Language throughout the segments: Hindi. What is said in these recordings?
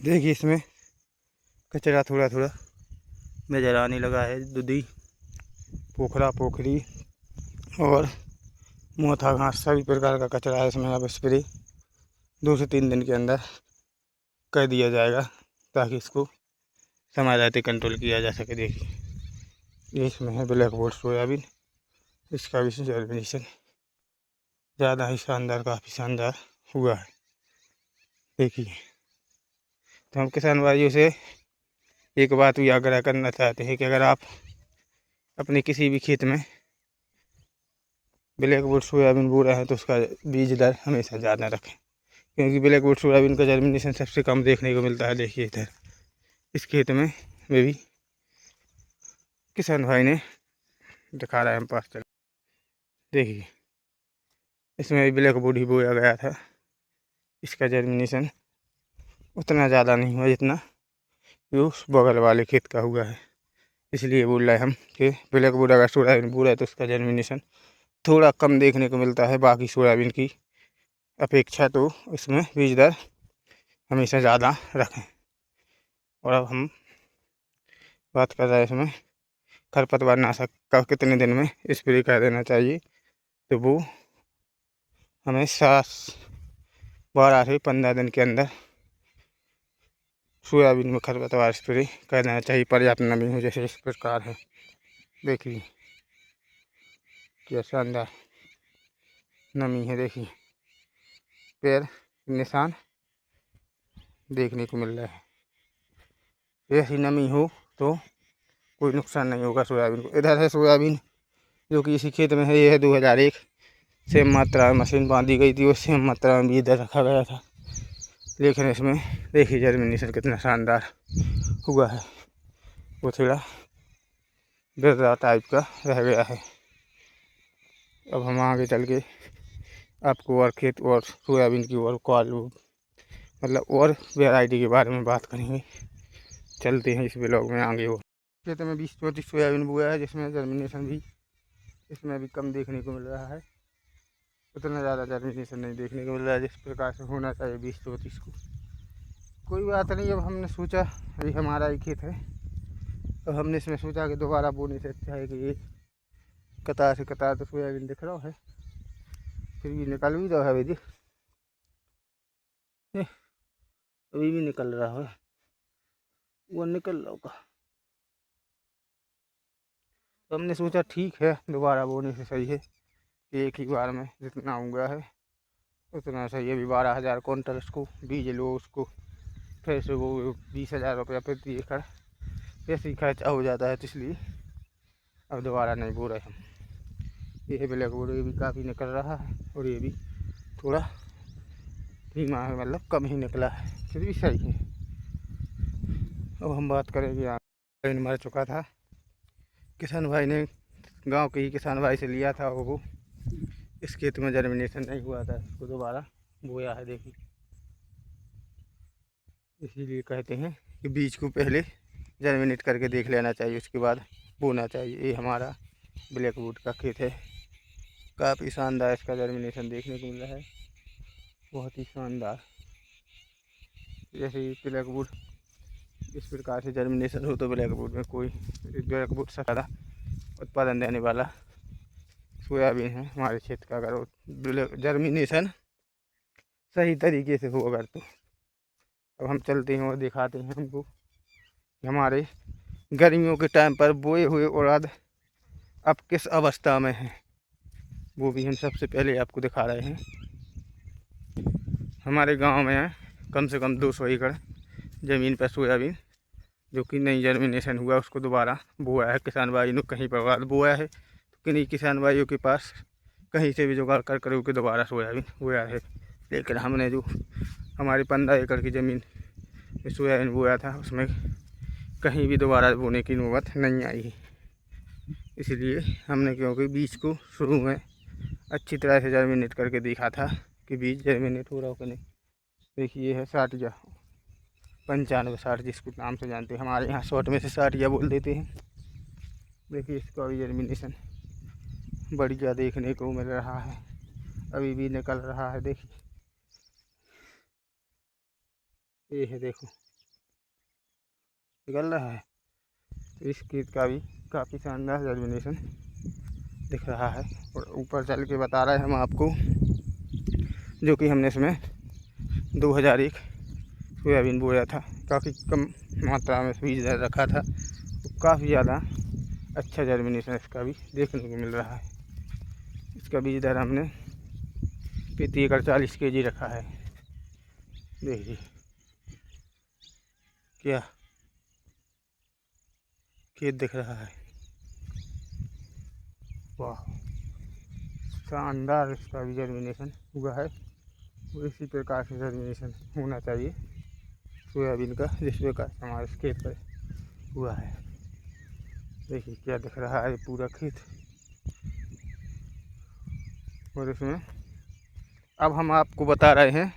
देखिए इसमें कचरा थोड़ा थोड़ा नज़र आने लगा है। दुधी, पोखरा, पोखरी और मोथा घास सभी प्रकार का कचरा है इसमें। अब स्प्रे 2 से 3 दिन के अंदर कर दिया जाएगा ताकि इसको समय रहते कंट्रोल किया जा सके। देखिए इसमें है ब्लैक बोर्ड सोयाबीन। इसका भी जर्मिनेशन ज़्यादा ही शानदार, काफ़ी शानदार हुआ है। देखिए, तो हम किसान भाइयों से एक बात भी आग्रह करना चाहते हैं कि अगर आप अपने किसी भी खेत में ब्लैक बोर्ड सोयाबीन बो रहे हैं तो उसका बीज दर हमेशा ज़्यादा रखें, क्योंकि ब्लैक बोर्ड सोयाबीन का जर्मिनेशन सबसे कम देखने को मिलता है। देखिए इधर इस खेत में भी किसान भाई ने दिखा रहा है, हम पास चल। देखिए इसमें भी ब्लैक बोर्ड ही बोया गया था। इसका जर्मिनेशन उतना ज़्यादा नहीं हुआ जितना जो उस बगल वाले खेत का हुआ है। इसलिए बोल रहे हैं हम कि ब्लैक बोर्ड अगर सोयाबीन बो रहा है तो उसका जर्मिनेशन थोड़ा कम देखने को मिलता है बाकी सोयाबीन की अपेक्षा, तो इसमें बीज दर हमेशा ज़्यादा रखें। और अब हम बात कर रहे हैं इसमें खरपतवार नाशक का कितने दिन में स्प्रे कर देना चाहिए। तो वो हमें 12 से 15 दिन के अंदर सोयाबीन में खरपतवार स्प्रे कर देना चाहिए, पर्याप्त नमी हो, जैसे इस प्रकार है। देखिए क्या शानदार नमी है। देखिए पैर निशान देखने को मिल रहा है। ऐसी नमी हो तो कोई नुकसान नहीं होगा सोयाबीन को। इधर है सोयाबीन जो कि इसी खेत में है। ये है 2001 सेम मात्रा में मशीन बांधी गई थी, वो सेम मात्रा में भी इधर रखा गया था, लेकिन इसमें देखिए जर्मिनेशन कितना शानदार हुआ है। वो थोड़ा बिरला टाइप का रह गया है। अब हम आगे चल के आपको और खेत और सोयाबीन की और मतलब और वैरायटी के बारे में बात करेंगे। चलते हैं इस ब्लॉग में आगे। वो खेत में 20-24 सोयाबीन बोया है, जिसमें जर्मिनेशन भी इसमें भी कम देखने को मिल रहा है। उतना ज़्यादा जर्मिनेशन नहीं देखने को मिल रहा है जिस प्रकार से होना चाहिए 20-24 को। कोई बात नहीं, अब हमने सोचा ये हमारा ही खेत है, तो हमने इसमें सोचा कि दोबारा बोने से अच्छा है कि ये कतार से कतार तो सोयाबीन दिख रहा है, फिर भी निकल भी रहा है। भाई अभी भी निकल रहा है, वो निकल रहा होगा। तो हमने सोचा ठीक है दोबारा बोने से सही है कि एक ही बार में जितना हुआ है उतना सही है। अभी 12,000 क्विंटल उसको बीज लो, उसको फिर से वो 20,000 रुपया प्रति एकड़ ऐसे ही खर्चा हो जाता है, तो इसलिए अब दोबारा नहीं बो रहे हम। ये ब्लैक बोर्ड ये भी काफ़ी निकल रहा है और ये भी थोड़ा धीमा है, मतलब कम ही निकला है, फिर भी सही है। अब हम बात करेंगे यहाँ मर चुका था, किसान भाई ने गांव के ही किसान भाई से लिया था, वो इस खेत में जर्मिनेशन नहीं हुआ था, इसको दोबारा बोया है। देखिए इसीलिए कहते हैं कि बीज को पहले जर्मिनेट करके देख लेना चाहिए, उसके बाद बोना चाहिए। ये हमारा ब्लैक वुड का खेत है, काफ़ी शानदार इसका जर्मिनेशन देखने को मिल रहा है, बहुत ही शानदार। जैसे ब्लैक वुड इस प्रकार से जर्मिनेशन हो तो ब्लैक वुड में कोई ब्लैक वुड से ज़्यादा उत्पादन देने वाला सोयाबीन है हमारे क्षेत्र का। अगर जर्मिनेशन सही तरीके से हो अगर तो। अब हम चलते हैं और दिखाते हैं हमको हमारे गर्मियों के टाइम पर बोए हुए उड़द अब किस अवस्था में है, वो भी हम सबसे पहले आपको दिखा रहे हैं। हमारे गांव में कम से कम 200 एकड़ ज़मीन पर सोयाबीन जो कि नई जर्मिनेशन हुआ उसको दोबारा बोया है। किसान भाई ने कहीं पर बोया है तो किन्हीं किसान भाइयों के पास कहीं से भी जुगाड़ कर कर के दोबारा सोयाबीन बोया है, लेकिन हमने जो हमारी 15 एकड़ की ज़मीन में सोयाबीन बोया था उसमें कहीं भी दोबारा बोने की नौबत नहीं आई है। इसलिए हमने, क्योंकि बीज को शुरू में अच्छी तरह से जर्मिनेट करके देखा था कि बीज जर्मिनेट हो रहा हो कि नहीं। देखिए ये है 60 या 95 60 जिसको नाम से जानते हैं, हमारे यहाँ शॉर्ट में से 60 या बोल देते हैं। देखिए इसका भी जर्मिनेशन बढ़िया देखने को मिल रहा है, अभी भी निकल रहा है। देखिए ये है, देखो निकल रहा है। तो इस खेत का भी काफ़ी शानदार जर्मिनेशन दिख रहा है। और ऊपर चल के बता रहे हैं हम आपको, जो कि हमने इसमें 2001 सोयाबीन बोया था। काफ़ी कम मात्रा में बीज रखा था, तो काफ़ी ज़्यादा अच्छा जर्मिनेशन इसका भी देखने को मिल रहा है। इसका बीज दर हमने प्रति एकड़ 40 kg रखा है। देखिए क्या खेत दिख रहा है, वाह शानदार इसका भी जर्मिनेशन हुआ है। और इसी प्रकार से जर्मिनेशन होना चाहिए सोयाबीन का, जिस प्रकार हमारे इस खेत पर हुआ है। देखिए क्या दिख रहा है पूरा खेत। और इसमें अब हम आपको बता रहे हैं,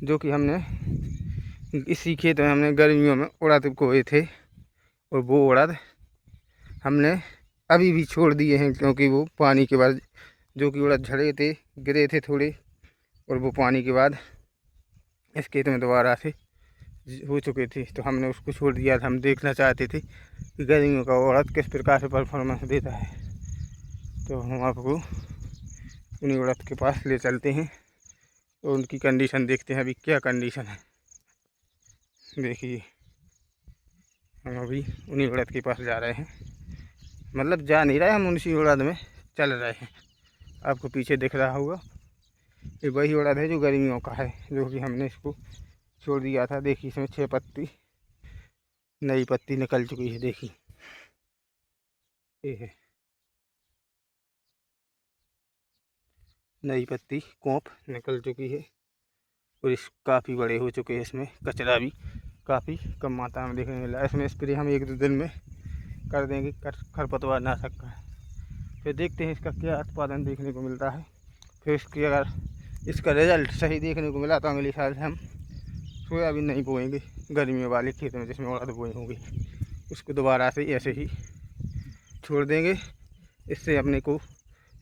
जो कि हमने इसी खेत में हमने गर्मियों में उड़द बोए थे। और वो उड़द हमने अभी भी छोड़ दिए हैं, क्योंकि वो पानी के बाद जो कि उड़द झड़े थे, गिरे थे थोड़े, और वो पानी के बाद इस खेत में दोबारा से हो चुके थे, तो हमने उसको छोड़ दिया था। हम देखना चाहते थे कि गर्मियों का उड़द किस प्रकार से परफॉर्मेंस देता है। तो हम आपको उन्हीं उड़द के पास ले चलते हैं, तो उनकी कंडीशन देखते हैं अभी क्या कंडीशन है। देखिए हम अभी उन्हीं उड़द के पास जा रहे हैं, मतलब जा नहीं रहे, हम उसी उड़द में चल रहे हैं। आपको पीछे दिख रहा होगा, ये वही उड़द है जो गर्मियों का है, जो कि हमने इसको छोड़ दिया था। देखिए इसमें 6 पत्ती नई पत्ती निकल चुकी है। देखिए ये है नई पत्ती कोंप निकल चुकी है। और इस काफ़ी बड़े हो चुके हैं। इसमें कचरा भी काफ़ी कम मात्रा में देखने को मिला है। इसमें स्प्रे हम 1-2 दिन में कर देंगे खरपतवार नाशक का। फिर देखते हैं इसका क्या उत्पादन देखने को मिलता है। फिर इसकी अगर इसका रिजल्ट सही देखने को मिला तो अगले साल से हम सोयाबीन नहीं बोएंगे गर्मियों वाले खेत में, जिसमें उड़द बोए होंगे, उसको दोबारा से ऐसे ही छोड़ देंगे। इससे अपने को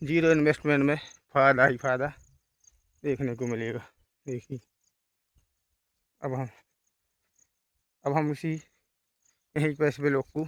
0 इन्वेस्टमेंट में फ़ायदा ही फ़ायदा देखने को मिलेगा। देखिए अब हम उसी यहीं पर इस ब्लॉक को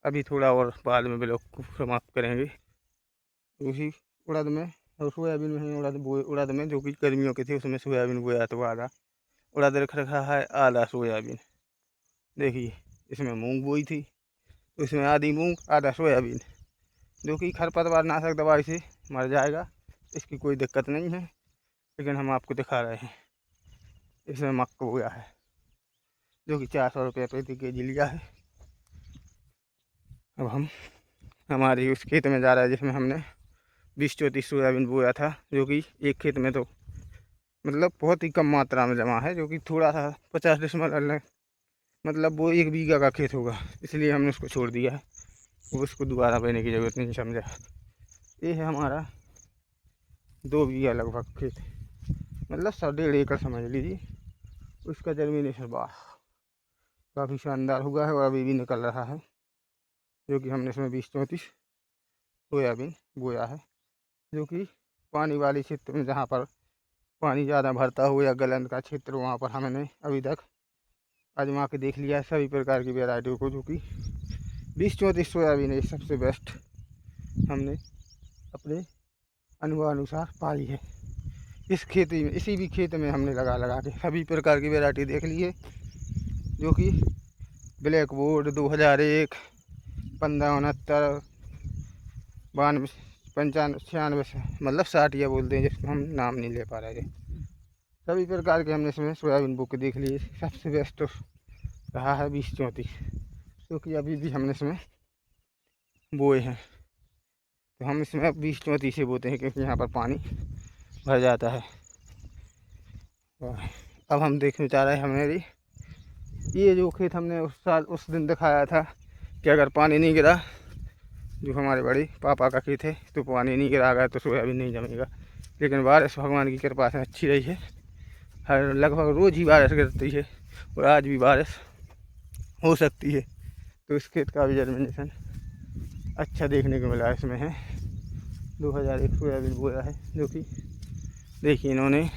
अभी थोड़ा और बाद में ब्लॉक को समाप्त करेंगे। उसी उड़द में और सोयाबीन में ही उड़द में जो कि गर्मियों के थे, उसमें सोयाबीन बोया तो आधा उड़द रख रखा है, आधा सोयाबीन। देखिए इसमें मूंग बोई थी, तो इसमें आधी मूंग आधा सोयाबीन, जो कि खरपतवार नाशक दवाई से मर जाएगा, इसकी कोई दिक्कत नहीं है। लेकिन हम आपको दिखा रहे हैं। इसमें मक्का बोया है, जो कि 400 रुपये प्रति kg लिया है। अब हम हमारे उस खेत में जा रहा है, जिसमें हमने 20-34 सोयाबीन बोया था, जो कि एक खेत में तो मतलब बहुत ही कम मात्रा में जमा है, जो कि थोड़ा सा 50 डिसमिल मतलब वो 1 बीघा का खेत होगा, इसलिए हमने उसको छोड़ दिया है। वो उसको दोबारा बोने की ज़रूरत नहीं समझा। ये है हमारा 2 बीघा लगभग खेत, मतलब 1.5 एकड़ समझ लीजिए। उसका जर्मिनेशन वाह काफ़ी शानदार हुआ है, और अभी भी निकल रहा है, जो कि हमने इसमें 20-34 सोयाबीन बोया है। जो कि पानी वाले क्षेत्र में, जहाँ पर पानी ज़्यादा भरता हो या गलन का क्षेत्र, वहाँ पर हमने अभी तक आजमा के देख लिया है सभी प्रकार की वेराइटियों को, जो कि 20-34 सोयाबीन है सबसे बेस्ट हमने अपने अनुभव अनुसार पाई है। इस खेती में, इसी भी खेत में हमने लगा के सभी प्रकार की वैरायटी देख ली है, जो कि ब्लैक बोर्ड 2001, 1569, 92, 95, 96, मतलब 60 या बोलते हैं, जिसको हम नाम नहीं ले पा रहे थे। सभी प्रकार के हमने इसमें सोयाबीन बो के देख लिए। सबसे बेस्ट रहा है 20-34, क्योंकि अभी भी हमने इसमें बोए हैं। तो हम इसमें 20-34 से बोते हैं, क्योंकि यहाँ पर पानी भर जाता है। अब हम देखने चाह रहे हैं, हमारी ये जो खेत हमने उस दिन दिखाया था कि अगर पानी नहीं गिरा, जो हमारे बड़े पापा का खेत है, तो पानी नहीं गिरा गया तो सोयाबीन नहीं जमेगा। लेकिन बारिश भगवान की कृपा से अच्छी रही है, हर लगभग रोज़ ही बारिश गिरती है, और आज भी बारिश हो सकती है। तो इस खेत का भी जर्मिनेशन अच्छा देखने को मिला। इसमें है 2001 सोयाबीन बोया है, जो कि देखिए इन्होंने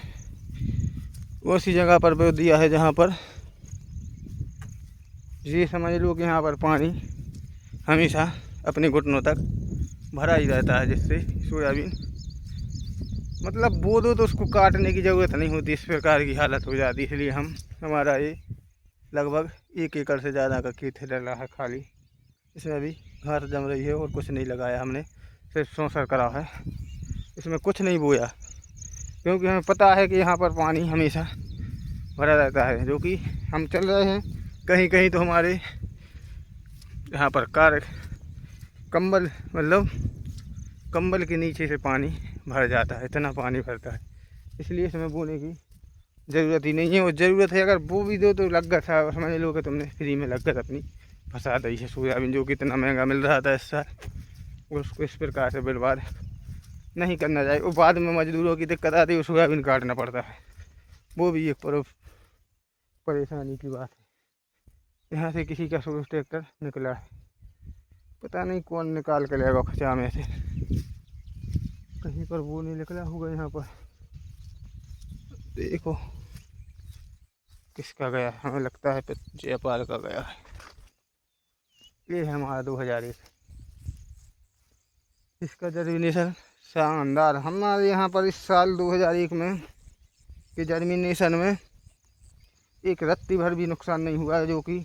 उसी जगह पर बो दिया है जहाँ पर ये समझ लो कि यहाँ पर पानी हमेशा अपने घुटनों तक भरा ही रहता है, जिससे सोयाबीन मतलब बो दो तो उसको काटने की ज़रूरत नहीं होती, इस प्रकार की हालत हो जाती है। इसलिए हमारा ये लगभग 1 एकड़ से ज़्यादा का खेत डला है खाली। इसमें अभी घास जम रही है और कुछ नहीं लगाया हमने, सिर्फ सौंसर करा है। इसमें कुछ नहीं बोया क्योंकि हमें पता है कि यहाँ पर पानी हमेशा भरा रहता है। जो कि हम चल रहे हैं कहीं कहीं तो हमारे यहाँ पर कंबल मतलब कंबल के नीचे से पानी भर जाता है, इतना पानी भरता है। इसलिए इसमें बोने की ज़रूरत ही नहीं है। और ज़रूरत है अगर बो भी दो तो लागत है, समझ लो कि तुमने फ्री में लागत अपनी फंसा दी है। सोयाबीन जो कि इतना महंगा मिल रहा था इस साल, उसको इस प्रकार से बर्बाद नहीं करना चाहिए। और बाद में मजदूरों की दिक्कत आती है, सोयाबीन काटना पड़ता है, वो भी एक परेशानी की बात है। यहाँ से किसी का ट्रैक्टर निकला है, पता नहीं कौन निकाल के लेगा खचा में से, कहीं पर वो नहीं निकला होगा। यहाँ पर देखो किसका गया, हमें लगता है जयपाल का गया है। ये है हमारा 2001, इसका जर्मिनेशन शानदार। हमारे यहाँ पर इस साल 2001 में के जर्मिनेशन में एक रत्ती भर भी नुकसान नहीं हुआ है, जो कि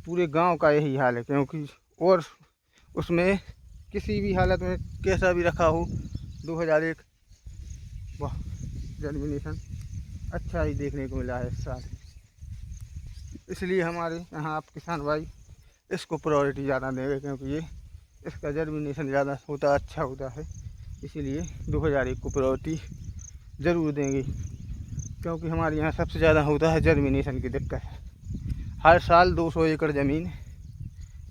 पूरे गांव का यही हाल है। क्योंकि और उसमें किसी भी हालत में कैसा भी रखा हो 2001, वाह जर्मिनेशन अच्छा ही देखने को मिला है इस साल। इसलिए हमारे यहाँ आप किसान भाई इसको प्रायोरिटी ज़्यादा देंगे, क्योंकि ये इसका जर्मिनेशन ज़्यादा होता अच्छा होता है। इसीलिए 2001 को प्रायोरिटी ज़रूर देंगे, क्योंकि हमारे यहाँ सबसे ज़्यादा होता है जर्मिनेशन की दिक्कत। हर साल 200 एकड़ ज़मीन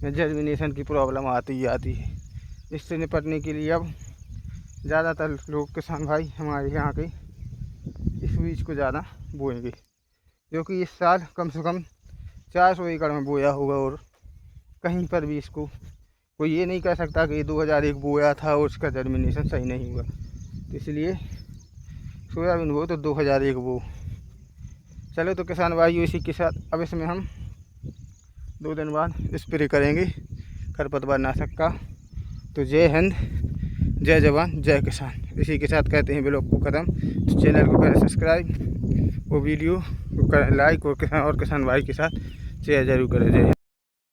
में जर्मिनेशन की प्रॉब्लम आती ही आती है। इससे निपटने के लिए अब ज़्यादातर लोग किसान भाई हमारे यहाँ के इस बीज को ज़्यादा बोएंगे, जो कि इस साल कम से कम 400 एकड़ में बोया होगा। और कहीं पर भी इसको कोई ये नहीं कह सकता कि 2001 बोया था और उसका जर्मिनेशन सही नहीं हुआ। तो इसलिए सोयाबीन बो तो 2001 बो। चलो तो किसान भाई इसी के साथ अब इसमें हम 2 दिन बाद स्प्रे करेंगे खरपतवार नाशक का। तो जय हिंद, जय जवान, जय किसान। इसी के साथ कहते हैं ब्लॉग को ख़त्म। तो चैनल को करें सब्सक्राइब, वो वीडियो को करें लाइक, और किसान भाई के साथ शेयर जरूर करें। जय हिंद।